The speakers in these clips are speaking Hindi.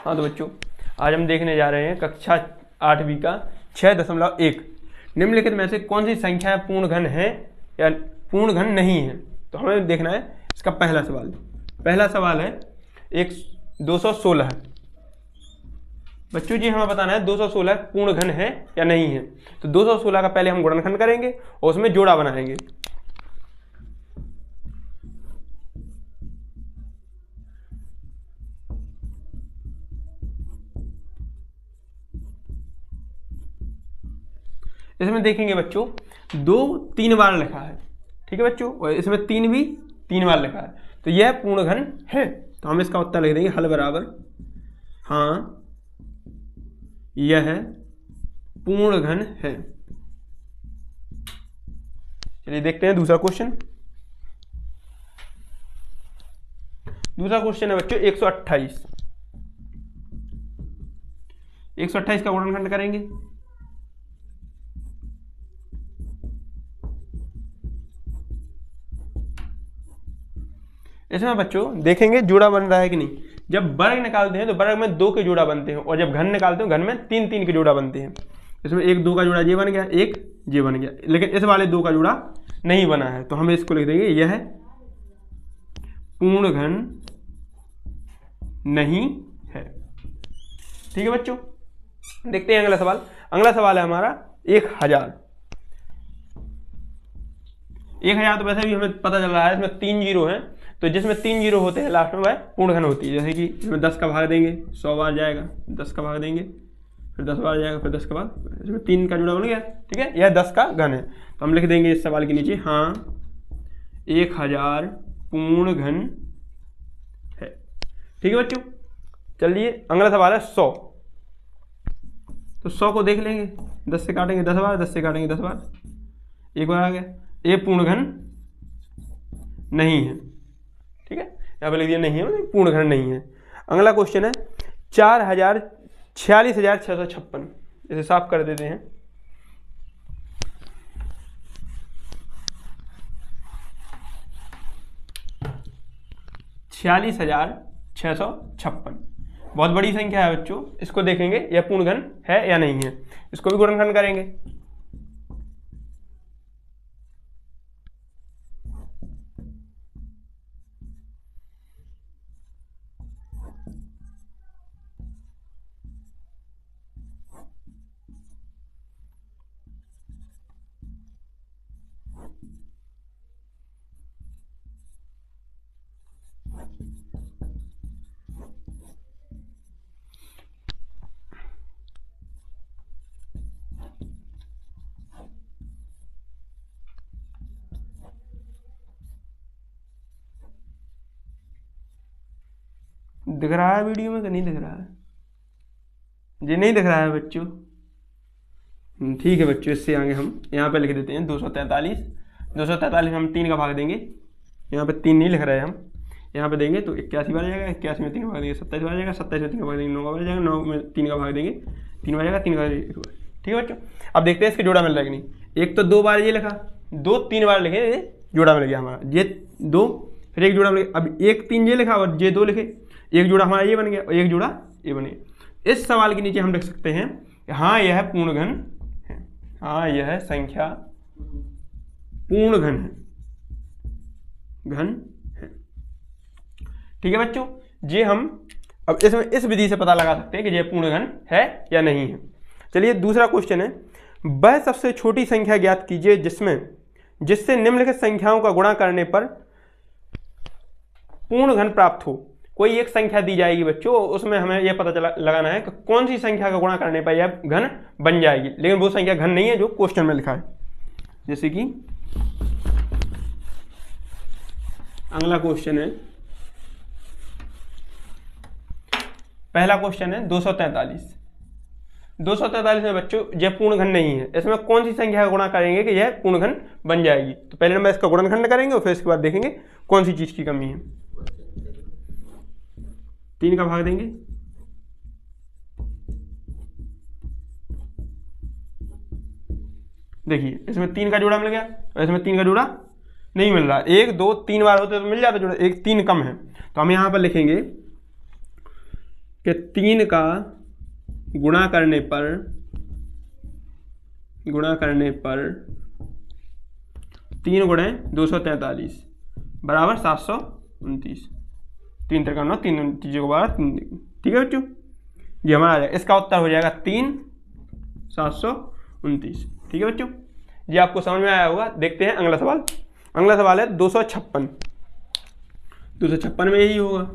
हाँ तो बच्चों आज हम देखने जा रहे हैं कक्षा 8वीं का 6.1 निम्नलिखित में से कौन सी संख्या पूर्ण घन है या पूर्ण घन नहीं है। तो हमें देखना है इसका पहला सवाल है 216 है। बच्चों जी हमें बताना है 216 पूर्ण घन है या नहीं है। तो 216 का पहले हम गुणनखंड करेंगे और उसमें जोड़ा बनाएंगे। इसमें देखेंगे बच्चों 2 3 बार लिखा है, ठीक है बच्चों, और इसमें 3 भी 3 बार लिखा है, तो यह पूर्ण घन है। तो हम इसका उत्तर लिख देंगे हल बराबर हाँ यह पूर्ण घन है। चलिए देखते हैं दूसरा क्वेश्चन। दूसरा क्वेश्चन है बच्चों 128 का गुणनखंड करेंगे। इसमें बच्चों देखेंगे जोड़ा बन रहा है कि नहीं। जब वर्ग निकालते हैं तो वर्ग में 2 के जोड़ा बनते हैं, और जब घन निकालते हैं घन में 3 के जोड़ा बनते हैं। इसमें 1 2 का जोड़ा ये बन गया, 1 ये बन गया, लेकिन इस वाले 2 का जोड़ा नहीं बना है, तो हम इसको लिख देंगे यह पूर्ण घन नहीं है। ठीक है बच्चों, देखते हैं अगला सवाल। अगला सवाल है हमारा 1000। तो वैसे भी हमें पता चल रहा है इसमें 3 जीरो हैं, तो जिसमें 3 जीरो होते हैं लास्ट में वह पूर्ण घन होती है। जैसे कि इसमें 10 का भाग देंगे 100 बार जाएगा, 10 का भाग देंगे फिर 10 बार जाएगा, फिर 10 का भाग, इसमें 3 का जुड़ा बन गया। ठीक है, यह 10 का घन है। तो हम लिख देंगे इस सवाल के नीचे हाँ 1000 पूर्ण घन है। ठीक है बच्चों, चलिए अगला सवाल है 100। तो 100 को देख लेंगे, 10 से काटेंगे 10 बार, 10 से काटेंगे 10 बार, एक बार आ गया। ये पूर्ण घन नहीं है। ठीक है, यहाँ पे लिख दिया नहीं है, मतलब पूर्ण घन नहीं है। अगला क्वेश्चन है 46,656। इसे साफ कर देते हैं। (46,656) बहुत बड़ी संख्या है बच्चों। इसको देखेंगे यह पूर्ण घन है या नहीं है। इसको भी गुणनखंड करेंगे। दिख रहा है वीडियो में कि नहीं दिख रहा है? जी नहीं दिख रहा है बच्चों। ठीक है बच्चों, इससे आगे हम यहाँ पे लिख देते हैं 243 हम 3 का भाग देंगे। यहाँ पे 3 नहीं लिख रहे हैं हम, यहाँ पे देंगे तो 81 बार जाएगा, 81 में 3 का भाग देंगे 27 बार जाएगा, 27 में 3 का भाग देंगे 9 बार जाएगा, 9 में 3 का भाग देंगे 3 बार जाएगा, 3 का। ठीक है बच्चों, अब देखते हैं इसके जोड़ा मिल रहा है कि नहीं। एक तो 2 बार ये लिखा, 2 3 बार लिखे, ये जोड़ा मिल गया हमारा, ये 2 फिर एक जोड़ा मिल गया। अब 1 3 ये लिखा और ये 2 लिखे, एक जोड़ा हमारा ये बन गया और एक जोड़ा ये बन गया। इस सवाल के नीचे हम लिख सकते हैं हाँ यह पूर्ण घन है, हाँ यह संख्या पूर्ण घन है। ठीक है बच्चों, ये हम अब इसमें इस विधि से पता लगा सकते हैं कि यह पूर्ण घन है या नहीं है। चलिए दूसरा क्वेश्चन है, वह सबसे छोटी संख्या ज्ञात कीजिए जिससे निम्नलिखित संख्याओं का गुणा करने पर पूर्ण घन प्राप्त हो। कोई एक संख्या दी जाएगी बच्चों, उसमें हमें यह पता लगाना है कि कौन सी संख्या का गुणा करने पर यह घन बन जाएगी, लेकिन वो संख्या घन नहीं है जो क्वेश्चन में लिखा है। जैसे कि अगला क्वेश्चन है, पहला क्वेश्चन है 243 में बच्चों यह पूर्ण घन नहीं है। इसमें कौन सी संख्या का गुणा करेंगे कि यह पूर्ण घन बन जाएगी। तो पहले नंबर इसका गुणनखंड करेंगे और फिर इसके बाद देखेंगे कौन सी चीज की कमी है। 3 का भाग देंगे, देखिए इसमें 3 का जोड़ा मिल गया और इसमें 3 का जोड़ा नहीं मिल रहा। 1 2 3 बार होते तो मिल जाता जोड़ा, 1 3 कम है। तो हम यहां पर लिखेंगे कि 3 का गुणा करने पर 3 गुणे 243 बराबर 729। 3 3 9 3 3 को 12 3। ठीक है बच्चों, ये हमारा आ जाएगा, इसका उत्तर हो जाएगा 3 729। ठीक है बच्चों, ये आपको समझ में आया होगा। देखते हैं अगला सवाल। अगला सवाल है 256। 256 में यही होगा।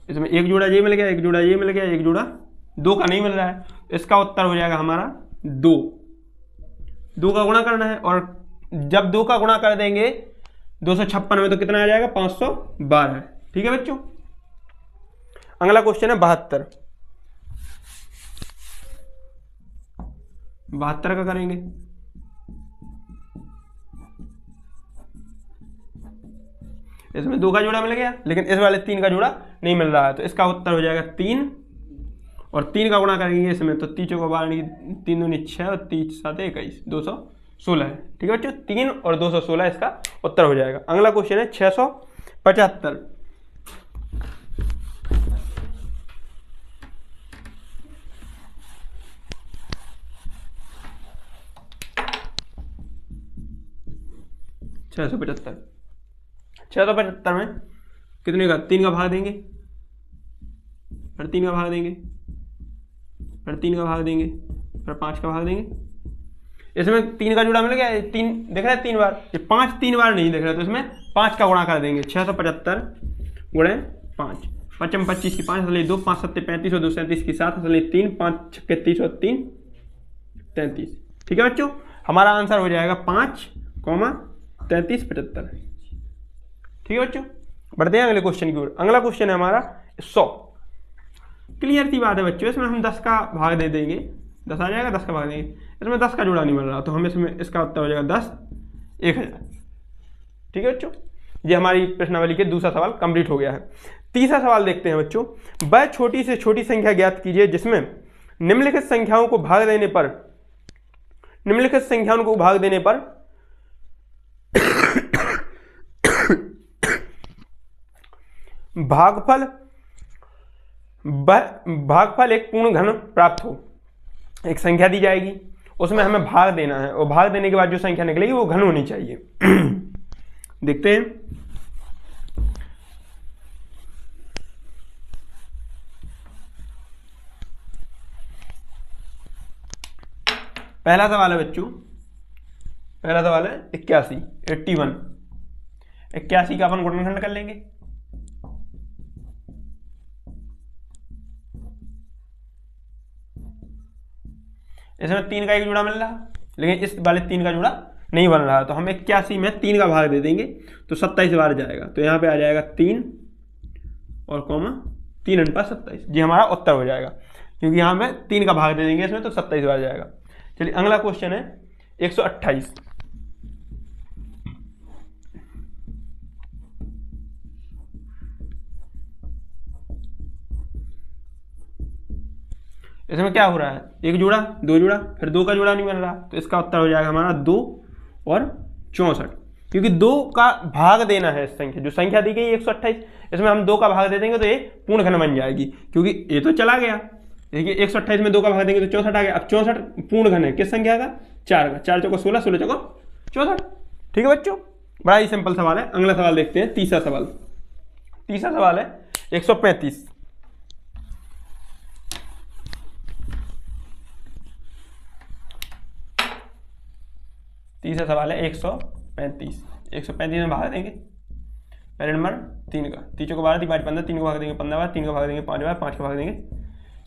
इसमें एक जोड़ा ये मिल गया, एक जोड़ा ये मिल गया, एक जोड़ा 2 का नहीं मिल रहा है। इसका उत्तर हो जाएगा हमारा 2। 2 का गुणा करना है, और जब 2 का गुणा कर देंगे 256 में तो कितना आ जाएगा 512। ठीक है बच्चों, अगला क्वेश्चन है 72। 72 का करेंगे। इसमें 2 का जोड़ा मिल गया, लेकिन इस वाले 3 का जोड़ा नहीं मिल रहा है, तो इसका उत्तर हो जाएगा 3। और 3 का गुणा करेंगे इसमें तो 3 चौका 12, 3 दूनी 6 और 3 7 21, 216 है। ठीक है बच्चों, 3 और 216 इसका उत्तर हो जाएगा। अगला क्वेश्चन है 675। 675 में कितने का 3 का भाग देंगे, फिर 3 का भाग देंगे, फिर 3 का भाग देंगे, फिर 5 का भाग देंगे। इसमें 3 का जुड़ा मिल गया, 3 दिख रहा है 3 बार, ये 5 3 बार नहीं दिख रहा, तो इसमें 5 का गुणा कर देंगे। 675 गुणे 5, 5 25 की 5 2, 5 7 35 और 2 37 की 7 3, 5 6 30 और 3 33। ठीक है बच्चों, हमारा आंसर हो जाएगा 5, 33 75। ठीक है बच्चों, बढ़ते हैं अगले क्वेश्चन की ओर। अगला क्वेश्चन है हमारा 100। क्लियर सी बात है बच्चों, इसमें हम 10 का भाग दे देंगे, 10 आ जाएगा, 10 का भाग देंगे। इसमें 10 का जोड़ा नहीं मिल रहा, तो हम इसमें इसका उत्तर हो जाएगा 10 1000। ठीक है बच्चों, ये हमारी प्रश्नावली के दूसरा सवाल कंप्लीट हो गया है। तीसरा सवाल देखते हैं बच्चों। वह छोटी से छोटी संख्या ज्ञात कीजिए जिसमें निम्नलिखित संख्याओं को भाग देने पर भागफल एक पूर्ण घन प्राप्त हो। एक संख्या दी जाएगी, उसमें हमें भाग देना है, और भाग देने के बाद जो संख्या निकलेगी वो घन होनी चाहिए। देखते हैं। पहला सवाल है बच्चों, पहला सवाल है 81 81 का अपन गुणनखंड कर लेंगे। इसमें 3 का एक जोड़ा मिल रहा, लेकिन इस वाले 3 का जोड़ा नहीं बन रहा, तो हम 81 में 3 का भाग दे देंगे तो 27 बार जाएगा। तो यहाँ पे आ जाएगा 3 और 3 × 27, ये हमारा उत्तर हो जाएगा, क्योंकि यहाँ में 3 का भाग दे देंगे इसमें तो 27 बार जाएगा। चलिए अगला क्वेश्चन है 128। इसमें क्या हो रहा है, एक जोड़ा, 2 जोड़ा, फिर 2 का जोड़ा नहीं मिल रहा, तो इसका उत्तर हो जाएगा हमारा 2 और 64, क्योंकि 2 का भाग देना है। इस संख्या, जो संख्या दी गई 128, इसमें हम 2 का भाग दे देंगे तो ये पूर्ण घन बन जाएगी, क्योंकि ये तो चला गया। देखिए 128 में 2 का भाग देंगे तो 64 आ गया। अब 64 पूर्ण घन है, किस संख्या का, 4 का। 4 चौका 16, 16 चौका 64। ठीक है बच्चों, बड़ा ही सिंपल सवाल है। अगला सवाल देखते हैं, तीसरा सवाल। तीसरा सवाल है 135। तीसरा सवाल है 135। 135 में भाग देंगे पहले नंबर 3 का, 3 को 12, 3 5 15, 3 को भाग देंगे 15 बार, 3 को भाग देंगे 5 बार, 5 को भाग देंगे।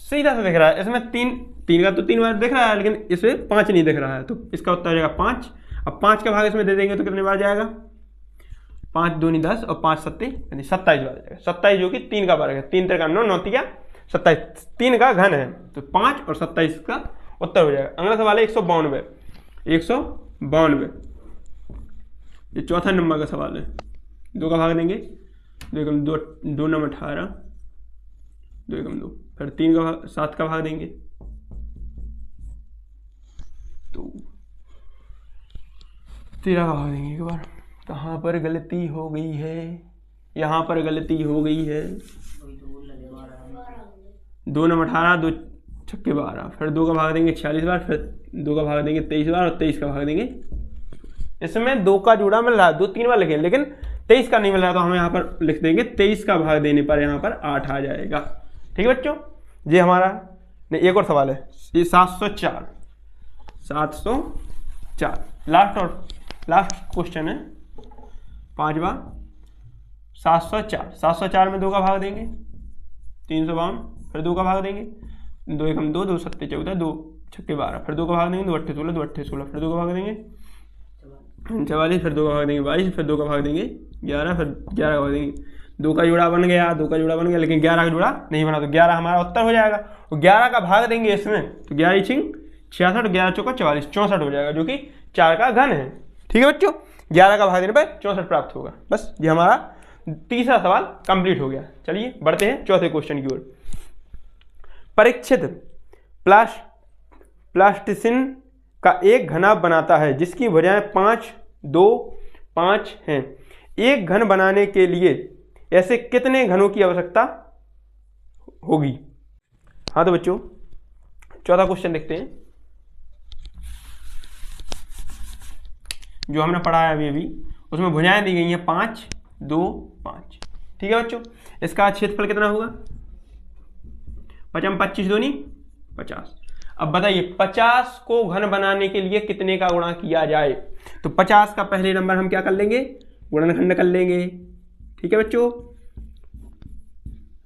सीधा सा दिख रहा है, इसमें 3 का तो 3 बार दिख रहा है, लेकिन इसमें 5 नहीं दिख रहा है, तो इसका उत्तर हो जाएगा 5। अब 5 का भाग इसमें दे देंगे तो कितने बार जाएगा, 5 दूनी 10 और 5 सत्ते यानी 27 बार जाएगा। 27 जो कि 3 का वर्ग है, 3 3 9 9 3 27, 3 का घन है, तो 5 और 27 का उत्तर हो जाएगा। अगला सवाल है 192। 192 ये चौथा नंबर का सवाल है। 2 का भाग देंगे, 2 × 2 2 9 18, 2 × 2, फिर 3 का भाग 7 का भाग देंगे तो 13 का भाग देंगे एक बार। कहाँ पर गलती हो गई है, यहाँ पर गलती हो गई है। 2 9 18, 2 छक्के 12, फिर 2 का भाग देंगे 46 बार, फिर 2 का भाग देंगे 23 बार और 23 का भाग देंगे। इसमें 2 का जुड़ा मिल रहा है, 2 3 बार लिखें, लेकिन 23 का नहीं मिल रहा तो हम यहाँ पर लिख देंगे 23 का भाग देने पर यहाँ पर 8 आ जाएगा। ठीक है बच्चों, ये हमारा नहीं। एक और सवाल है, ये 704 लास्ट क्वेश्चन है, 5वां। 704 में 2 का भाग देंगे 352, फिर 2 का भाग देंगे 2 1 2, 2 7 14, 2 छक्के 12, फिर 2 का भाग देंगे 2 8 16, 2 8 16, फिर 2 का भाग देंगे 44, फिर 2 का भाग देंगे 22, फिर 2 का भाग देंगे 11, फिर 11 का भाग देंगे। 2 का जोड़ा बन गया, 2 का जोड़ा बन गया, लेकिन 11 का जोड़ा नहीं बना, तो 11 हमारा उत्तर हो जाएगा। और 11 का भाग देंगे इसमें तो 11 छिंग 66, 11 चौका 44, 64 हो जाएगा, जो कि 4 का घन है। ठीक है बच्चों, 11 का भाग देने पर 64 प्राप्त होगा। बस ये हमारा तीसरा सवाल कंप्लीट हो गया। चलिए बढ़ते हैं चौथे क्वेश्चन की ओर। परीक्षित प्लास्टिसिन का एक घना बनाता है जिसकी भुजाएं 5 2 5 हैं। एक घन बनाने के लिए ऐसे कितने घनों की आवश्यकता होगी? हाँ तो बच्चों चौथा क्वेश्चन देखते हैं, जो हमने पढ़ा है अभी उसमें भुजाएं दी गई हैं 5 2 5। ठीक है बच्चों, इसका क्षेत्रफल कितना होगा? 5 25 दूनी 50। अब बताइए 50 को घन बनाने के लिए कितने का गुणा किया जाए? तो 50 का पहले नंबर हम क्या कर लेंगे, गुणनखंड कर लेंगे। ठीक है बच्चों,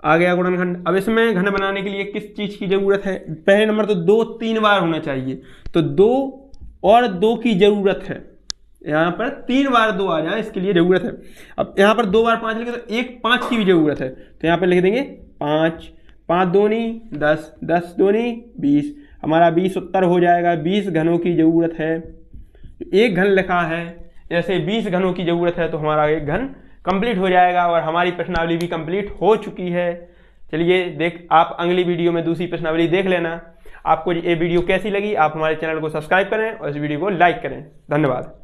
आ गया गुणनखंड। अब इसमें घन बनाने के लिए किस चीज की जरूरत है? पहले नंबर तो 2 3 बार होना चाहिए, तो 2 और 2 की जरूरत है। यहाँ पर 3 बार 2 आ जाए इसके लिए जरूरत है। अब यहाँ पर 2 बार 5 लिखे तो एक 5 की भी जरूरत है, तो यहाँ पर लिख देंगे 5 5 दूनी 10 10 दूनी 20, हमारा 20 उत्तर हो जाएगा। 20 घनों की जरूरत है, एक घन लिखा है, ऐसे 20 घनों की जरूरत है, तो हमारा एक घन कंप्लीट हो जाएगा और हमारी प्रश्नावली भी कंप्लीट हो चुकी है। चलिए आप अगली वीडियो में दूसरी प्रश्नावली देख लेना। आपको ये वीडियो कैसी लगी, आप हमारे चैनल को सब्सक्राइब करें और इस वीडियो को लाइक करें। धन्यवाद।